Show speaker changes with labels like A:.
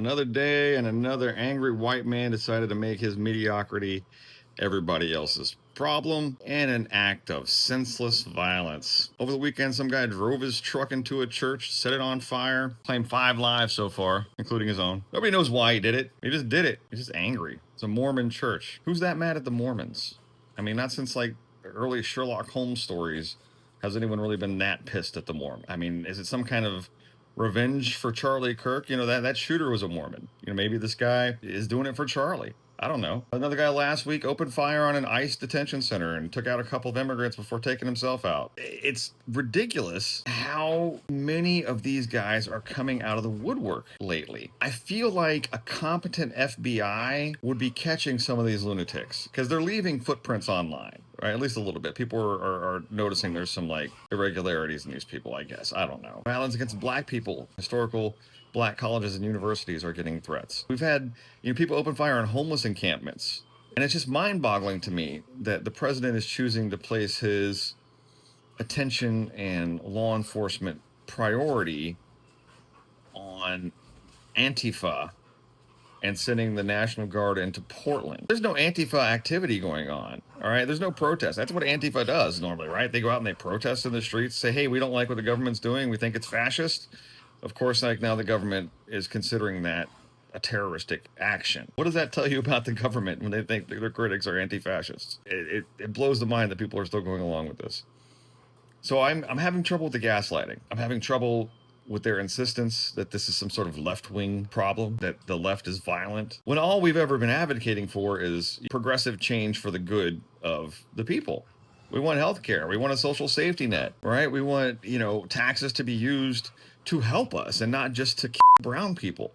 A: Another day and another angry white man decided to make his mediocrity everybody else's problem and an act of senseless violence. Over the weekend, some guy drove his truck into a church, set it on fire, claimed 5 lives so far, including his own. Nobody knows why he did it. He just did it. He's just angry. It's a Mormon church. Who's that mad at the Mormons? I mean, not since like early Sherlock Holmes stories has anyone really been that pissed at the Mormon. I mean, is it some kind of revenge for Charlie Kirk? You know, that shooter was a Mormon. You know, maybe this guy is doing it for Charlie. I don't know. Another guy last week opened fire on an ICE detention center and took out a couple of immigrants before taking himself out. It's ridiculous how many of these guys are coming out of the woodwork lately. I feel like a competent FBI would be catching some of these lunatics because they're leaving footprints online, right? At least a little bit. People are noticing there's some like irregularities in these people, I guess. I don't know. Violence against black people, historical black colleges and universities are getting threats. We've had people open fire on homeless encampments. And it's just mind-boggling to me that the president is choosing to place his attention and law enforcement priority on Antifa and sending the National Guard into Portland. There's no Antifa activity going on, all right? There's no protest. That's what Antifa does normally, right? They go out and they protest in the streets, say, hey, we don't like what the government's doing. We think it's fascist. Of course, like now the government is considering that a terroristic action. What does that tell you about the government when they think their critics are anti-fascists? It blows the mind that people are still going along with this. So I'm having trouble with the gaslighting. I'm having trouble with their insistence that this is some sort of left-wing problem, that the left is violent, when all we've ever been advocating for is progressive change for the good of the people. We want health care. We want a social safety net, right? We want, taxes to be used to help us and not just to kill brown people.